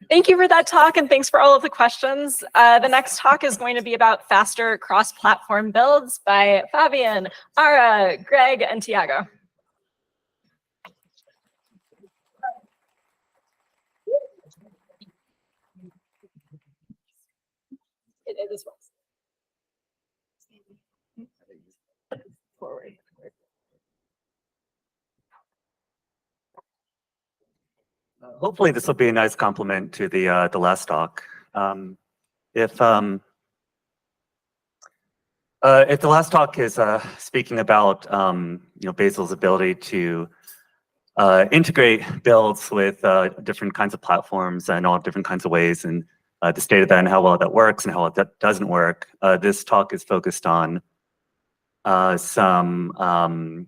Thank you for that talk, and thanks for all of the questions. The next talk is going to be about faster cross-platform builds by Fabian, Ara, Greg, and Tiago. This works. Forward. Hopefully, this will be a nice complement to the last talk. If the last talk is speaking about Bazel's ability to integrate builds with different kinds of platforms and all different kinds of ways, and the state of that and how well that works and how well that doesn't work, this talk is focused on some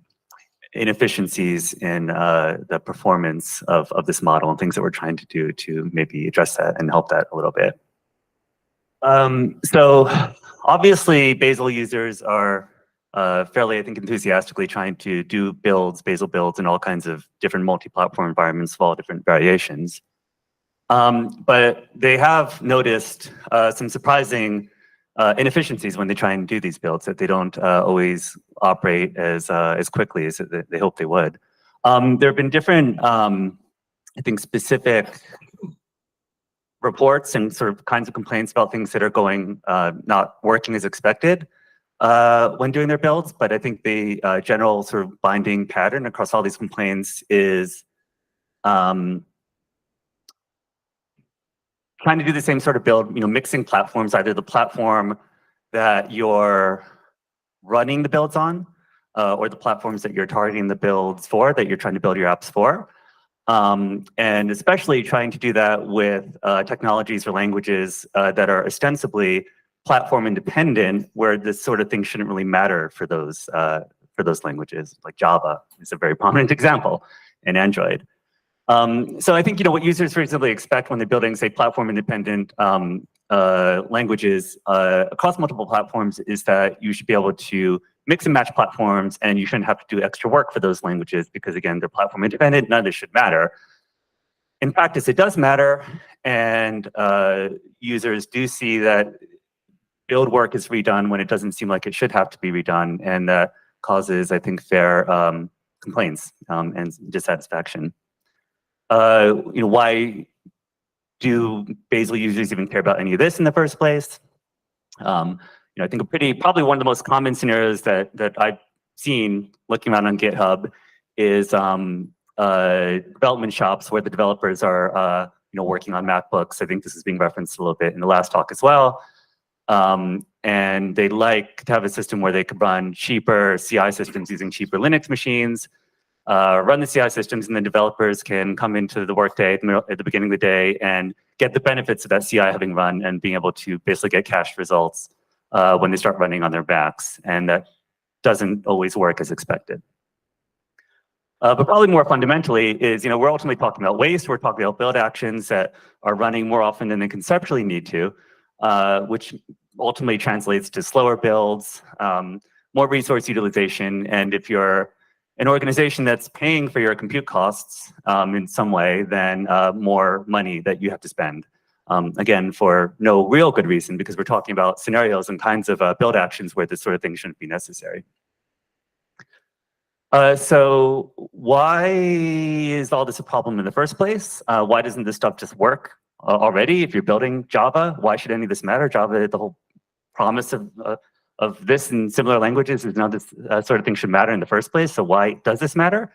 inefficiencies in the performance of this model and things that we're trying to do to maybe address that and help that a little bit. So obviously Bazel users are fairly, I think, enthusiastically trying to do Bazel builds in all kinds of different multi-platform environments of all different variations. But they have noticed some surprising inefficiencies when they try and do these builds, that they don't always operate as quickly as they hope they would. There have been different, I think, specific reports and sort of kinds of complaints about things that are going not working as expected when doing their builds. But I think the general sort of binding pattern across all these complaints is trying to do the same sort of build, mixing platforms, either the platform that you're running the builds on, or the platforms that you're targeting the builds for, that you're trying to build your apps for. And especially trying to do that with technologies or languages that are ostensibly platform independent, where this sort of thing shouldn't really matter for those languages. Like Java is a very prominent example in Android. So I think what users reasonably expect when they're building, say, platform-independent languages across multiple platforms is that you should be able to mix and match platforms, and you shouldn't have to do extra work for those languages because, again, they're platform-independent. None of this should matter. In practice, it does matter, and users do see that build work is redone when it doesn't seem like it should have to be redone, and that causes, I think, fair complaints and dissatisfaction. Why do Bazel users even care about any of this in the first place? I think probably one of the most common scenarios that I've seen looking around on GitHub is development shops where the developers are working on MacBooks. I think this is being referenced a little bit in the last talk as well. And they like to have a system where they could run cheaper CI systems using cheaper Linux machines, run the CI systems, and then developers can come into the workday at the beginning of the day and get the benefits of that CI having run and being able to basically get cached results when they start running on their Macs. And that doesn't always work as expected. But probably more fundamentally is, we're ultimately talking about waste. We're talking about build actions that are running more often than they conceptually need to, which ultimately translates to slower builds, more resource utilization. And if you're an organization that's paying for your compute costs in some way, then more money that you have to spend. Again, for no real good reason, because we're talking about scenarios and kinds of build actions where this sort of thing shouldn't be necessary. So why is all this a problem in the first place? Why doesn't this stuff just work already? If you're building Java, why should any of this matter? Java, the whole promise of this and similar languages is none of this sort of thing should matter in the first place. So why does this matter?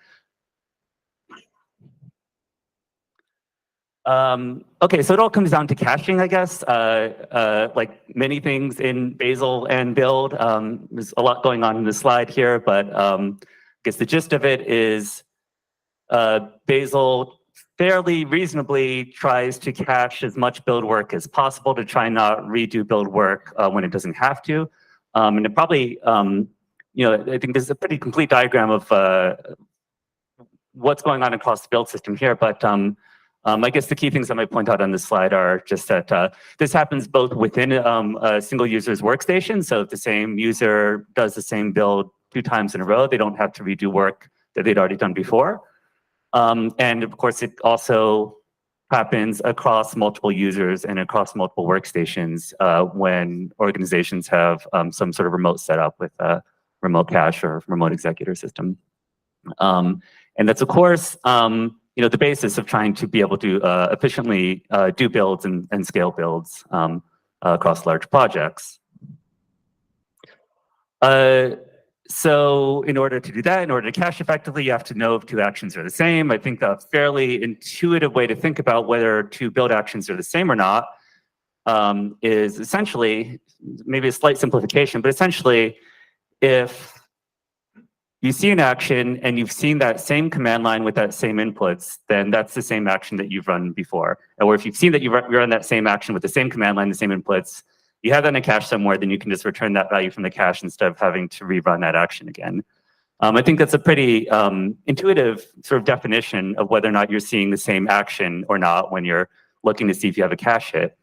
Okay, so it all comes down to caching, I guess. Like many things in Bazel and build, there's a lot going on in this slide here, but I guess the gist of it is Bazel fairly reasonably tries to cache as much build work as possible to try and not redo build work when it doesn't have to. And it probably, I think this is a pretty complete diagram of what's going on across the build system here. But I guess the key things I might point out on this slide are just that this happens both within a single user's workstation. So if the same user does the same build 2 times in a row, they don't have to redo work that they'd already done before. And of course, it also happens across multiple users and across multiple workstations when organizations have some sort of remote setup with a remote cache or remote executor system. And that's, of course, the basis of trying to be able to efficiently do builds and scale builds across large projects. So in order to do that, in order to cache effectively, you have to know if two actions are the same. I think a fairly intuitive way to think about whether two build actions are the same or not is essentially, maybe a slight simplification, but essentially, if you see an action and you've seen that same command line with that same inputs, then that's the same action that you've run before. Or if you've seen that you run that same action with the same command line, the same inputs, you have that in a cache somewhere, then you can just return that value from the cache instead of having to rerun that action again. I think that's a pretty intuitive sort of definition of whether or not you're seeing the same action or not when you're looking to see if you have a cache hit.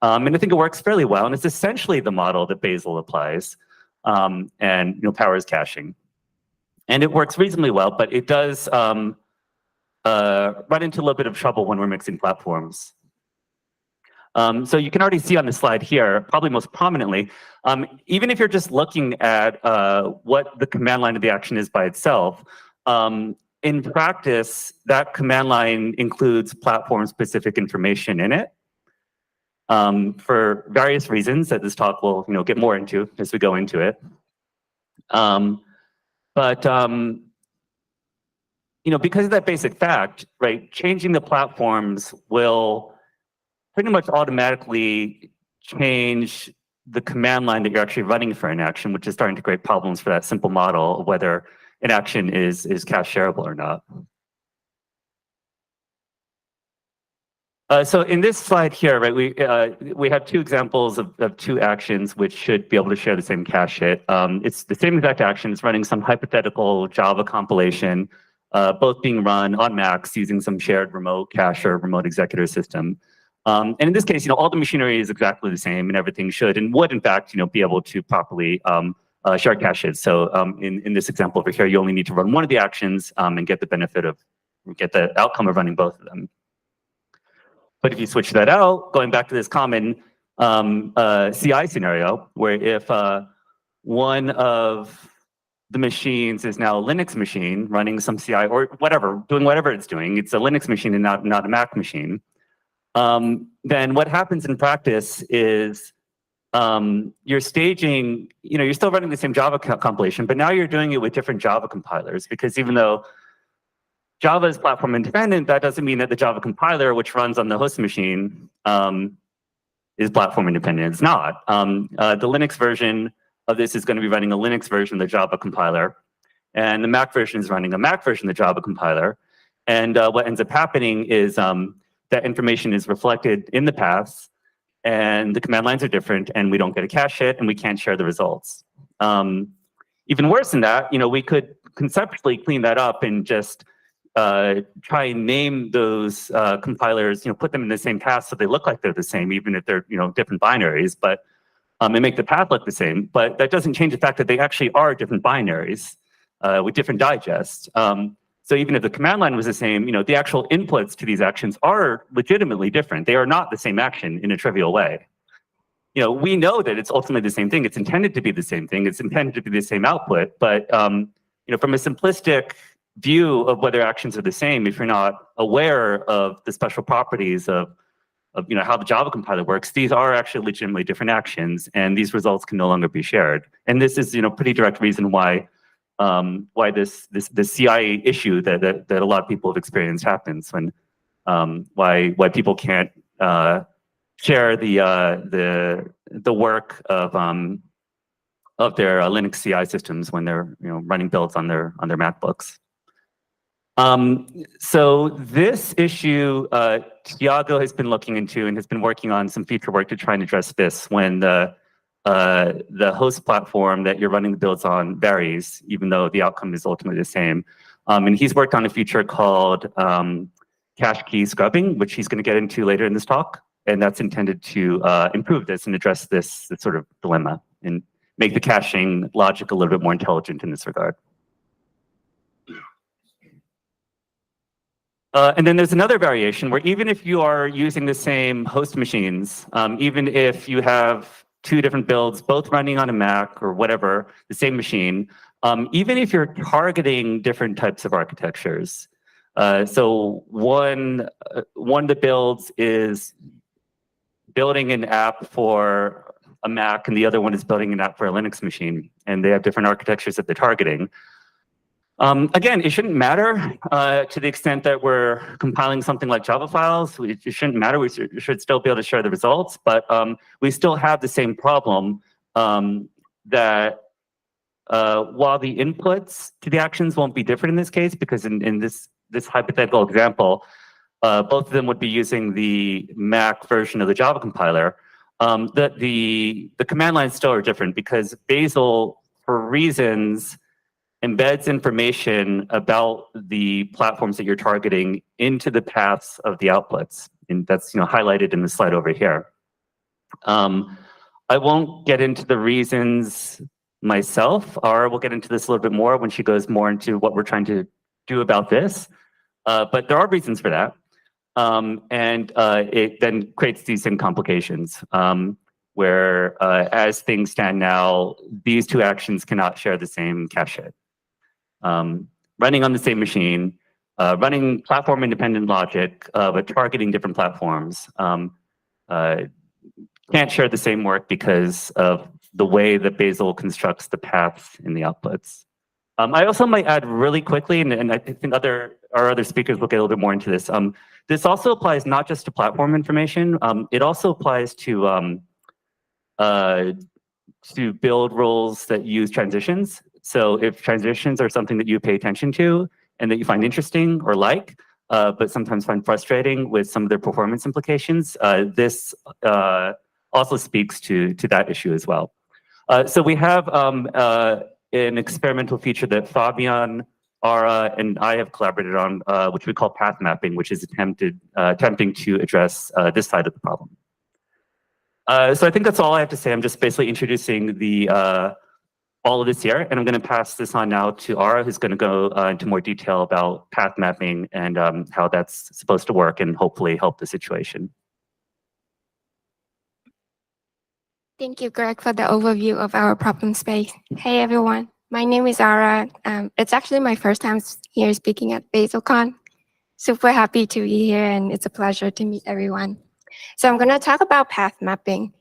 And I think it works fairly well, and it's essentially the model that Bazel applies and powers caching. And it works reasonably well, but it does run into a little bit of trouble when we're mixing platforms. So you can already see on the slide here, probably most prominently, even if you're just looking at what the command line of the action is by itself, in practice, that command line includes platform-specific information in it for various reasons that this talk will get more into as we go into it. But because of that basic fact, right, changing the platforms will pretty much automatically change the command line that you're actually running for an action, which is starting to create problems for that simple model of whether an action is cache shareable or not. So in this slide here, right, we have two examples of two actions which should be able to share the same cache hit. It's the same exact action. It's running some hypothetical Java compilation, both being run on Macs using some shared remote cache or remote executor system. And in this case, all the machinery is exactly the same, and everything should and would, in fact, be able to properly share caches. So in this example over here, you only need to run one of the actions and get the outcome of running both of them. But if you switch that out, going back to this common CI scenario, where if one of the machines is now a Linux machine running some CI or whatever, doing whatever it's doing, it's a Linux machine and not a Mac machine, then what happens in practice is you're staging, you're still running the same Java compilation, but now you're doing it with different Java compilers, because even though Java is platform independent, that doesn't mean that the Java compiler, which runs on the host machine, is platform independent. It's not. The Linux version of this is going to be running a Linux version of the Java compiler, and the Mac version is running a Mac version of the Java compiler. And what ends up happening is that information is reflected in the paths, and the command lines are different, and we don't get a cache hit, and we can't share the results. Even worse than that, we could conceptually clean that up and just try and name those compilers, put them in the same path so they look like they're the same, even if they're different binaries, but and make the path look the same. But that doesn't change the fact that they actually are different binaries with different digests. So even if the command line was the same, the actual inputs to these actions are legitimately different. They are not the same action in a trivial way. We know that it's ultimately the same thing. It's intended to be the same thing. It's intended to be the same output. But from a simplistic view of whether actions are the same, if you're not aware of the special properties of how the Java compiler works, these are actually legitimately different actions, and these results can no longer be shared. And this is pretty direct reason why the CI issue that a lot of people have experienced happens, when why people can't share the work of their Linux CI systems when they're running builds on their MacBooks. So this issue, Tiago has been looking into and has been working on some feature work to try and address this when the host platform that you're running the builds on varies, even though the outcome is ultimately the same. And he's worked on a feature called cache key scrubbing, which he's going to get into later in this talk. And that's intended to improve this and address this sort of dilemma and make the caching logic a little bit more intelligent in this regard. And then there's another variation where even if you are using the same host machines, even if you have two different builds, both running on a Mac or whatever, the same machine, even if you're targeting different types of architectures. So one of the builds is building an app for a Mac, and the other one is building an app for a Linux machine, and they have different architectures that they're targeting. Again, it shouldn't matter to the extent that we're compiling something like Java files. It shouldn't matter. We should still be able to share the results, but we still have the same problem that while the inputs to the actions won't be different in this case, because in this hypothetical example, both of them would be using the Mac version of the Java compiler. The command lines still are different because Bazel, for reasons, embeds information about the platforms that you're targeting into the paths of the outputs, and that's highlighted in the slide over here. I won't get into the reasons myself. Ara will get into this a little bit more when she goes more into what we're trying to do about this, but there are reasons for that, and it then creates these same complications where, as things stand now, these two actions cannot share the same cache. Running on the same machine, running platform-independent logic, but targeting different platforms, can't share the same work because of the way that Bazel constructs the paths in the outputs. I also might add really quickly, and I think our other speakers will get a little bit more into this. This also applies not just to platform information. It also applies to build rules that use transitions. So if transitions are something that you pay attention to and that you find interesting or like, but sometimes find frustrating with some of their performance implications, this also speaks to that issue as well. So we have an experimental feature that Fabian, Ara, and I have collaborated on, which we call path mapping, which is attempting to address this side of the problem. So I think that's all I have to say. I'm just basically introducing all of this here, and I'm going to pass this on now to Ara, who's going to go into more detail about path mapping and how that's supposed to work and hopefully help the situation. Thank you, Greg, for the overview of our problem space. Hey, everyone. My name is Ara. It's actually my first time here speaking at BazelCon. Super happy to be here, and it's a pleasure to meet everyone. So I'm going to talk about path mapping.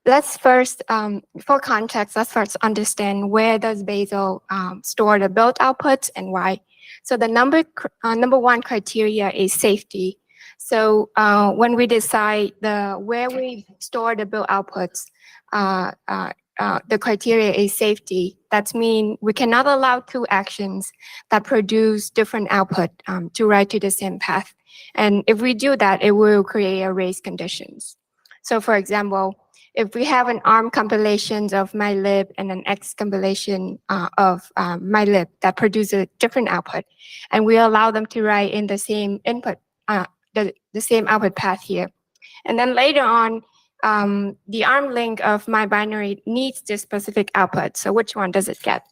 Let's first, for context, let's first understand where does Bazel store the build outputs and why. So the number one criteria is safety. So when we decide where we store the build outputs, the criteria is safety. That means we cannot allow two actions that produce different output to write to the same path. And if we do that, it will create a race conditions. So for example, if we have an ARM compilation of mylib and an X compilation of mylib that produces a different output, and we allow them to write in the same input, the same output path here. And then later on, the ARM link of my binary needs this specific output. So which one does it get?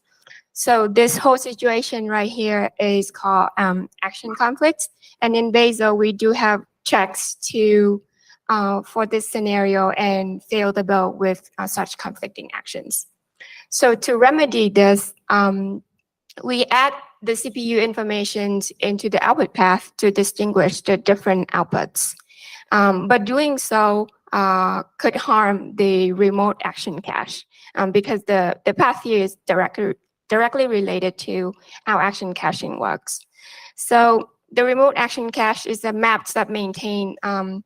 So this whole situation right here is called action conflicts. And in Bazel, we do have checks to for this scenario and fail the build with such conflicting actions. So to remedy this, we add the CPU information into the output path to distinguish the different outputs. But doing so could harm the remote action cache because the path here is directly related to how action caching works. So the remote action cache is a map that maintains a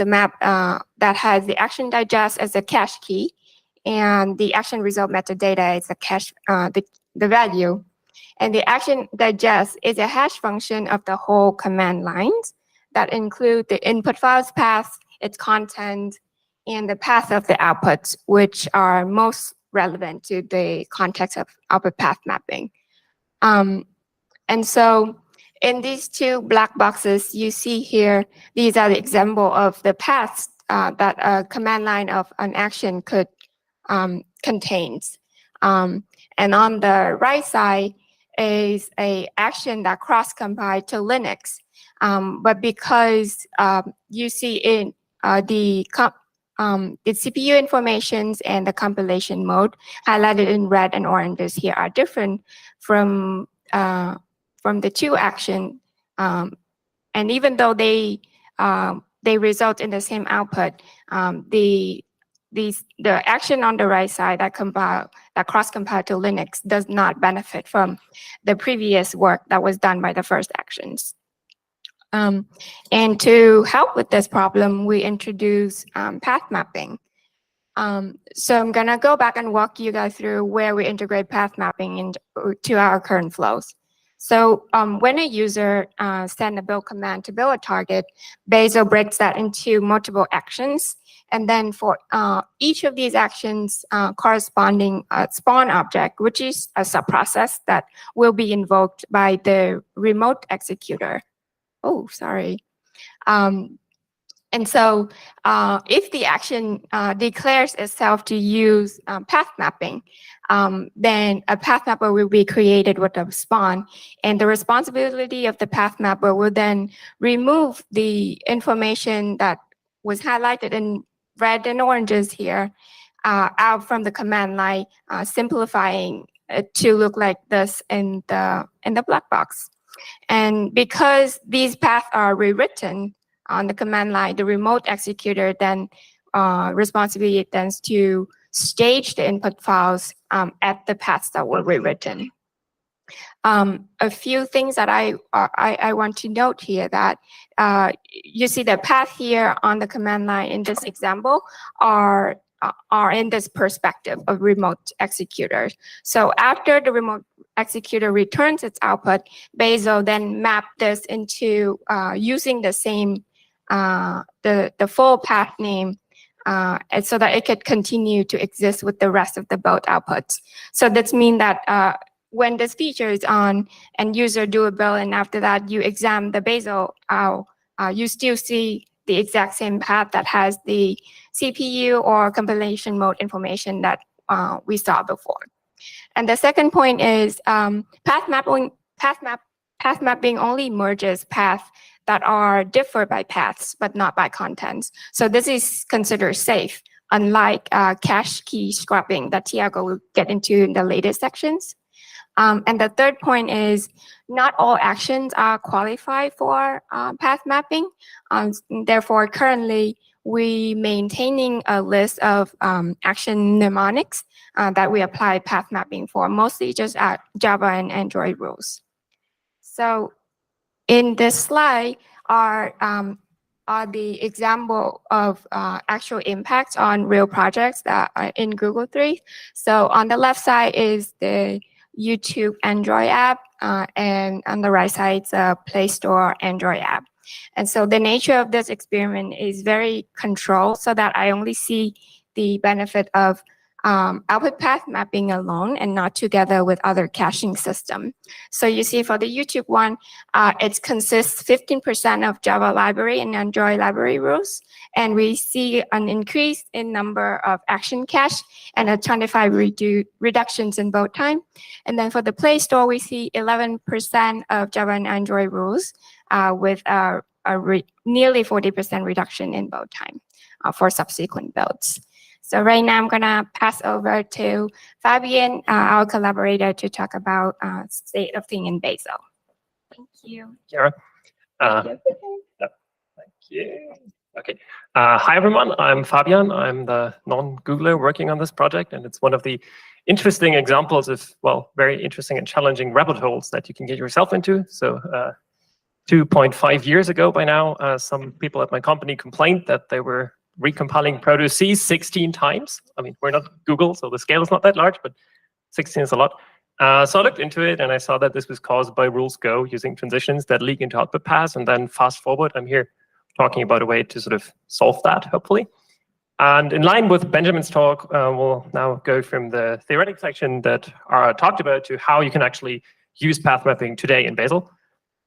map that has the action digest as a cache key, and the action result metadata is a cache, the value. And the action digest is a hash function of the whole command lines that include the input file's path, its content, and the path of the outputs, which are most relevant to the context of output path mapping. And so in these two black boxes you see here, these are the example of the paths that a command line of an action could contains. And on the right side is a action that cross-compiled to Linux. But because you see in the CPU informations and the compilation mode highlighted in red and oranges here are different from the two action, and even though they result in the same output, the action on the right side that cross-compile to Linux does not benefit from the previous work that was done by the first actions. And to help with this problem, we introduce path mapping. So I'm gonna go back and walk you guys through where we integrate path mapping into our current flows. So when a user sends a build command to build a target, Bazel breaks that into multiple actions. And then for each of these actions corresponding spawn object, which is a subprocess that will be invoked by the remote executor. Oh, sorry. And so if the action declares itself to use path mapping, then a path mapper will be created with a spawn. And the responsibility of the path mapper will then remove the information that was highlighted in red and oranges here out from the command line, simplifying it to look like this in the black box. And because these paths are rewritten on the command line, the remote executor then responsibility tends to stage the input files at the paths that were rewritten. A few things that I want to note here that you see the path here on the command line in this example are in this perspective of remote executors. So after the remote executor returns its output, Bazel then mapped this into using the same the full path name and so that it could continue to exist with the rest of the build outputs. So that means that when this feature is on and user do a build and after that you examine the Bazel out, you still see the exact same path that has the CPU or compilation mode information that we saw before. And the second point is path mapping only merges paths that are differed by paths, but not by contents. So this is considered safe, unlike cache key scrapping that Tiago will get into in the later sections. And the third point is not all actions are qualified for path mapping. Therefore, currently, we maintaining a list of action mnemonics that we apply path mapping for, mostly just at Java and Android rules. So in this slide are the example of actual impacts on real projects that are in Google 3. So on the left side is the YouTube Android app, and on the right side, it's a Play Store Android app. And so the nature of this experiment is very controlled so that I only see the benefit of output path mapping alone and not together with other caching system. So you see for the YouTube one, it consists 15% of Java library and Android library rules. And we see an increase in number of action cache and a 25 reductions in both time. And then for the Play Store, we see 11% of Java and Android rules with nearly 40% reduction in both time for subsequent builds. So right now I'm gonna pass over to Fabian, our collaborator, to talk about state of thing in Bazel. Thank you. Chiara. Thank you. Okay. Hi, everyone. I'm Fabian. I'm the non-Googler working on this project, and it's one of the interesting examples of, well, very interesting and challenging rabbit holes that you can get yourself into. So 2.5 years ago by now, some people at my company complained that they were recompiling Proto-C 16 times. I mean, we're not Google, so the scale is not that large, but 16 is a lot. So I looked into it, and I saw that this was caused by rules Go using transitions that leak into output paths, and then fast forward, I'm here talking about a way to sort of solve that, hopefully. And in line with Benjamin's talk, we'll now go from the theoretic section that Ara talked about to how you can actually use path mapping today in Bazel.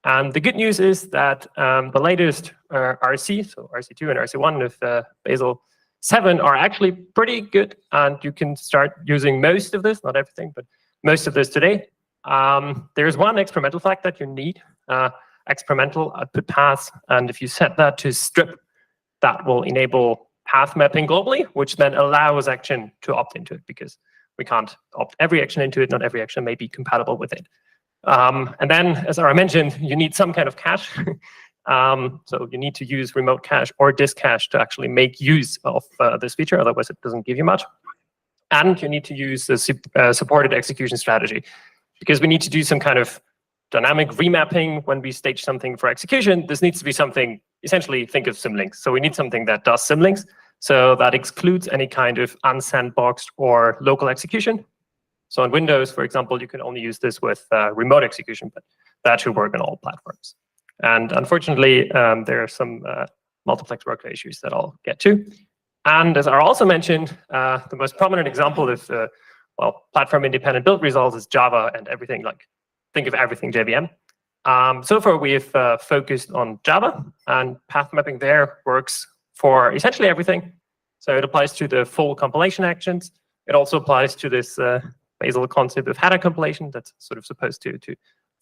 And the good news is that the latest RC, so RC2 and RC1 of Bazel 7 are actually pretty good, and you can start using most of this, not everything, but most of this today. There's one incremental flag that you need, incremental output paths, and if you set that to strip, that will enable path mapping globally, which then allows action to opt into it, because we can't opt every action into it. Not every action may be compatible with it. And then, as I mentioned, you need some kind of cache. So you need to use remote cache or disk cache to actually make use of this feature, otherwise it doesn't give you much. And you need to use the supported execution strategy, because we need to do some kind of dynamic remapping when we stage something for execution. This needs to be something, essentially think of symlinks. So we need something that does symlinks. So that excludes any kind of unsandboxed or local execution. So on Windows, for example, you can only use this with remote execution, but that should work on all platforms. And unfortunately, there are some multiplex workflow issues that I'll get to. And as I also mentioned, the most prominent example of platform-independent build results is Java and everything, like, think of everything JVM. So far, we've focused on Java, and path mapping there works for essentially everything. So it applies to the full compilation actions. It also applies to this Bazel concept of header compilation that's sort of supposed to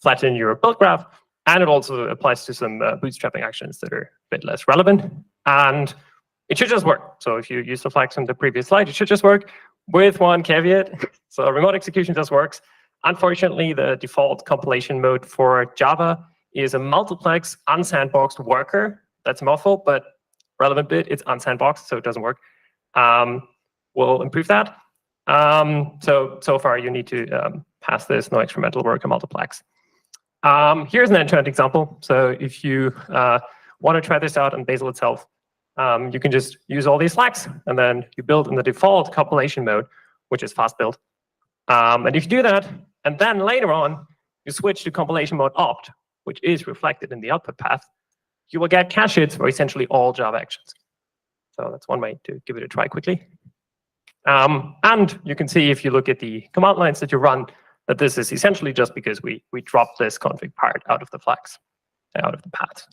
flatten your build graph. And it also applies to some bootstrapping actions that are a bit less relevant. And it should just work. So if you use the flags from the previous slide, it should just work, with one caveat. So remote execution just works. Unfortunately, the default compilation mode for Java is a multiplex unsandboxed worker. That's a mouthful, but relevant bit, it's unsandboxed, so it doesn't work. We'll improve that. So far, you need to pass this no incremental worker multiplex. Here's an end-to-end example. So if you want to try this out on Bazel itself, you can just use all these flags, and then you build in the default compilation mode, which is fast build. And if you do that, and then later on, you switch to compilation mode opt, which is reflected in the output path, you will get cache hits for essentially all Java actions. So that's one way to give it a try quickly. And you can see, if you look at the command lines that you run, that this is essentially just because we dropped this config part out of the flags, out of the path.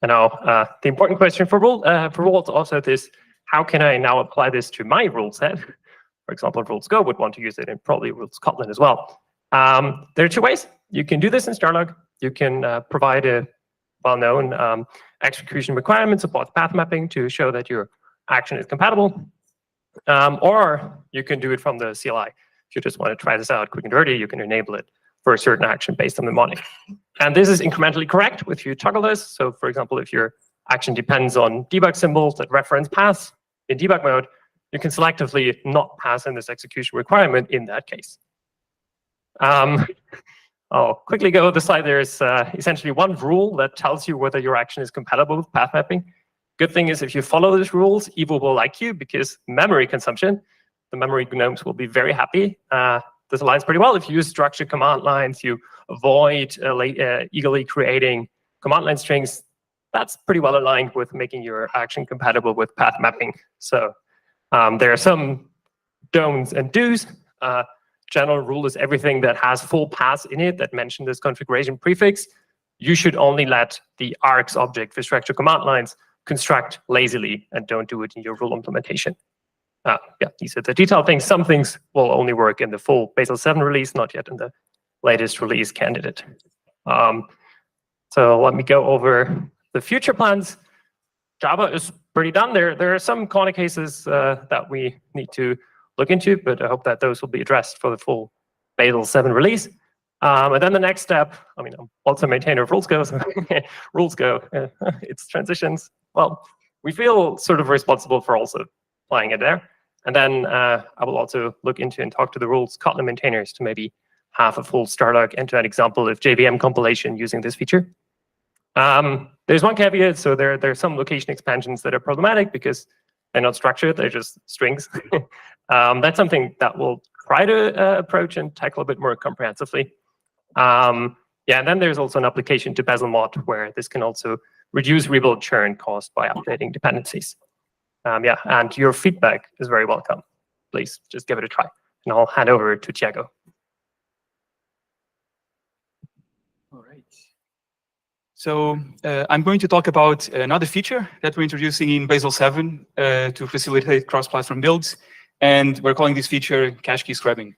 And now the important question for rules also is, how can I now apply this to my rule set? For example, rules Go would want to use it, and probably rules Kotlin as well. There are two ways. You can do this in Starlog. You can provide a well-known execution requirement, support path mapping to show that your action is compatible. Or you can do it from the CLI. If you just want to try this out quick and dirty, you can enable it for a certain action based on mnemonic. And this is incrementally correct if you toggle this. So for example, if your action depends on debug symbols that reference paths in debug mode, you can selectively not pass in this execution requirement in that case. I'll quickly go over the slide. There's essentially one rule that tells you whether your action is compatible with path mapping. Good thing is, if you follow these rules, Evo will like you, because memory consumption, the memory gnomes will be very happy. This aligns pretty well. If you use structured command lines, you avoid eagerly creating command line strings, that's pretty well aligned with making your action compatible with path mapping. So there are some don'ts and do's. General rule is everything that has full paths in it that mention this configuration prefix, you should only let the args object for structured command lines construct lazily, and don't do it in your rule implementation. Yeah, these are the detailed things. Some things will only work in the full Bazel 7 release, not yet in the latest release candidate. So let me go over the future plans. Java is pretty done. There are some corner cases that we need to look into, but I hope that those will be addressed for the full Bazel 7 release. And then the next step, I mean, I'm also a maintainer of Rules Go, so Rules Go, it's transitions. Well, we feel sort of responsible for also applying it there. And then I will also look into and talk to the Rules Kotlin maintainers to maybe have a full Starlog end-to-end example of JVM compilation using this feature. There's one caveat. So there are some location expansions that are problematic because they're not structured. They're just strings. That's something that we'll try to approach and tackle a bit more comprehensively. Yeah, and then there's also an application to Bazel mod where this can also reduce rebuild churn caused by updating dependencies. Yeah, and your feedback is very welcome. Please just give it a try. And I'll hand over to Thiago. All right. So I'm going to talk about another feature that we're introducing in Bazel 7 to facilitate cross-platform builds. And we're calling this feature cache key scrubbing.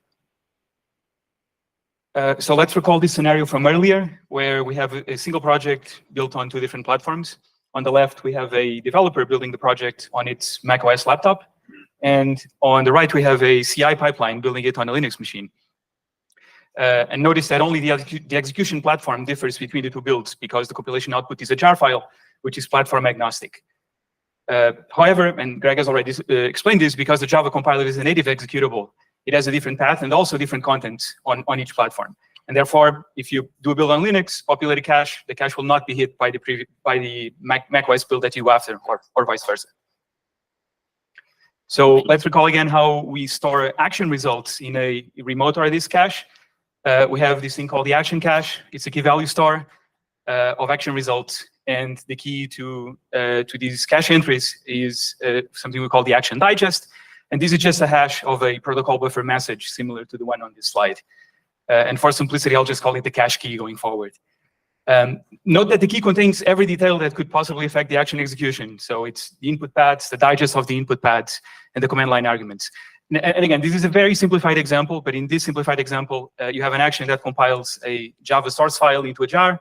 So let's recall this scenario from earlier, where we have a single project built on 2 different platforms. On the left, we have a developer building the project on its macOS laptop. And on the right, we have a CI pipeline building it on a Linux machine. And notice that only the execution platform differs between the 2 builds, because the compilation output is a jar file, which is platform agnostic. However, and Greg has already explained this, because the Java compiler is a native executable, it has a different path and also different content on each platform. And therefore, if you do a build on Linux, populate a cache, the cache will not be hit by the macOS build that you go after, or vice versa. So let's recall again how we store action results in a remote Redis cache. We have this thing called the action cache. It's a key value store of action results. And the key to these cache entries is something we call the action digest. And this is just a hash of a protocol buffer message similar to the one on this slide. And for simplicity, I'll just call it the cache key going forward. Note that the key contains every detail that could possibly affect the action execution. So it's the input paths, the digest of the input paths, and the command line arguments. And again, this is a very simplified example, but in this simplified example, you have an action that compiles a Java source file into a jar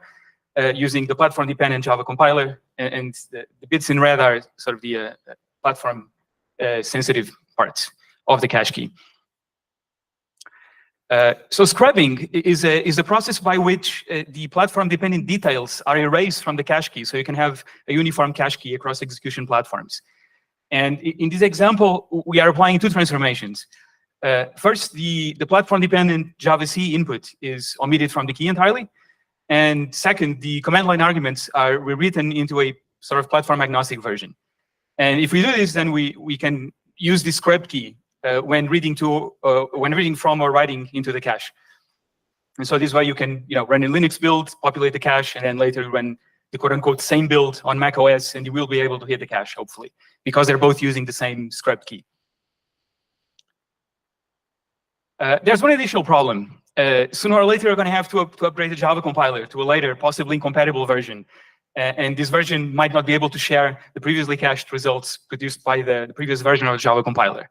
using the platform-dependent Java compiler, and the bits in red are sort of the platform-sensitive parts of the cache key. So scrubbing is a process by which the platform-dependent details are erased from the cache key, so you can have a uniform cache key across execution platforms. And in this example, we are applying 2 transformations. First, the platform-dependent Java C input is omitted from the key entirely. And second, the command line arguments are rewritten into a sort of platform-agnostic version. And if we do this, then we can use the scrub key when reading from or writing into the cache. And so this way you can run a Linux build, populate the cache, and then later run the quote-unquote same build on macOS, and you will be able to hit the cache, hopefully, because they're both using the same scrub key. There's one additional problem. Sooner or later, you're going to have to upgrade the Java compiler to a later, possibly incompatible version. And this version might not be able to share the previously cached results produced by the previous version of the Java compiler.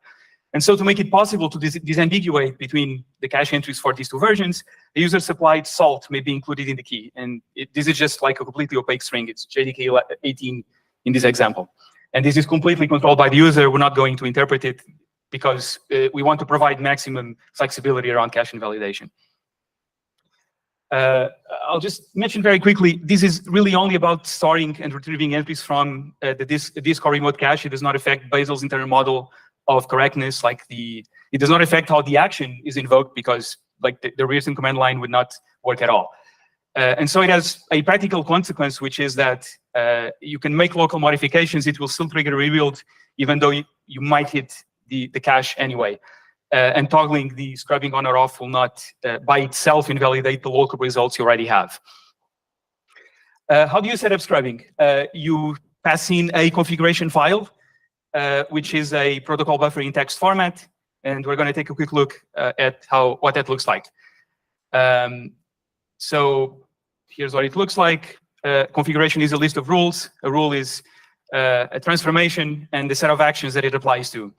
And so to make it possible to disambiguate between the cache entries for these 2 versions, the user-supplied salt may be included in the key. And this is just like a completely opaque string. It's JDK 18 in this example. And this is completely controlled by the user. We're not going to interpret it because we want to provide maximum flexibility around cache invalidation. I'll just mention very quickly, this is really only about storing and retrieving entries from the disk or remote cache. It does not affect Bazel's internal model of correctness. It does not affect how the action is invoked, because the recent command line would not work at all. And so it has a practical consequence, which is that you can make local modifications. It will still trigger a rebuild, even though you might hit the cache anyway. And toggling the scrubbing on or off will not, by itself, invalidate the local results you already have. How do you set up scrubbing? You pass in a configuration file, which is a protocol buffer in text format, and we're going to take a quick look at what that looks like. So here's what it looks like. Configuration is a list of rules. A rule is a transformation and the set of actions that it applies to.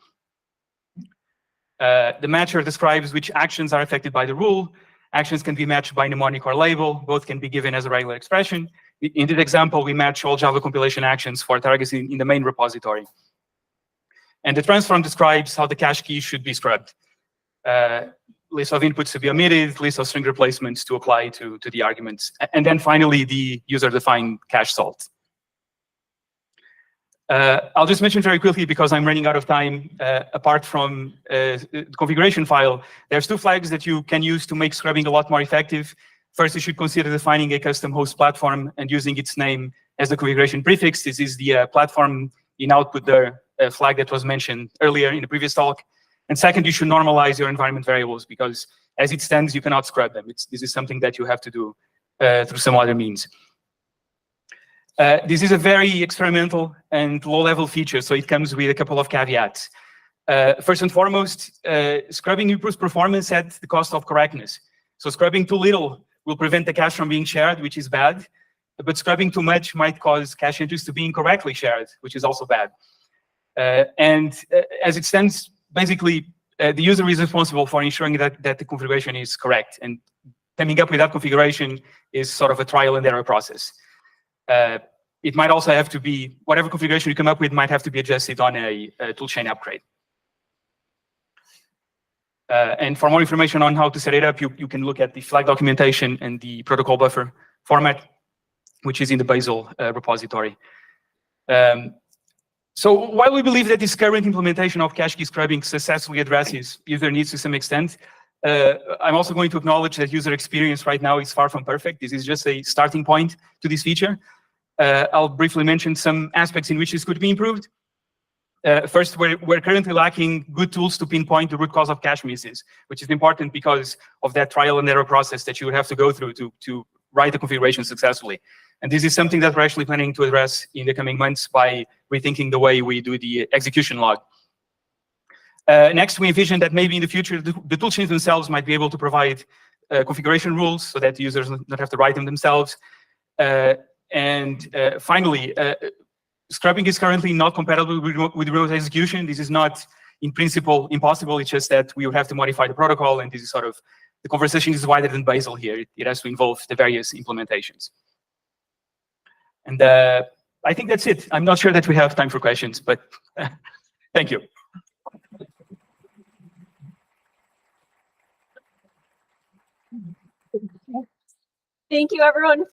The matcher describes which actions are affected by the rule. Actions can be matched by mnemonic or label. Both can be given as a regular expression. In this example, we match all Java compilation actions for targets in the main repository. And the transform describes how the cache key should be scrubbed. List of inputs to be omitted, list of string replacements to apply to the arguments. And then finally, the user-defined cache salt. I'll just mention very quickly, because I'm running out of time, apart from the configuration file, there's 2 flags that you can use to make scrubbing a lot more effective. First, you should consider defining a custom host platform and using its name as the configuration prefix. This is the platform in output there flag that was mentioned earlier in the previous talk. And second, you should normalize your environment variables, because as it stands, you cannot scrub them. This is something that you have to do through some other means. This is a very experimental and low-level feature, so it comes with a couple of caveats. First and foremost, scrubbing improves performance at the cost of correctness. So scrubbing too little will prevent the cache from being shared, which is bad. But scrubbing too much might cause cache entries to be incorrectly shared, which is also bad. As it stands, basically, the user is responsible for ensuring that the configuration is correct. And coming up with that configuration is sort of a trial and error process. It might also have to be, whatever configuration you come up with might have to be adjusted on a toolchain upgrade. And for more information on how to set it up, you can look at the flag documentation and the protocol buffer format, which is in the Bazel repository. So while we believe that this current implementation of cache key scrubbing successfully addresses user needs to some extent, I'm also going to acknowledge that user experience right now is far from perfect. This is just a starting point to this feature. I'll briefly mention some aspects in which this could be improved. First, we're currently lacking good tools to pinpoint the root cause of cache misses, which is important because of that trial and error process that you would have to go through to write the configuration successfully. And this is something that we're actually planning to address in the coming months by rethinking the way we do the execution log. Next, we envision that maybe in the future, the toolchains themselves might be able to provide configuration rules so that the users don't have to write them themselves. Finally, scrubbing is currently not compatible with remote execution. This is not, in principle, impossible. It's just that we would have to modify the protocol, and this is sort of, the conversation is wider than Bazel here. It has to involve the various implementations. And I think that's it. I'm not sure that we have time for questions, but thank you. Thank you, everyone,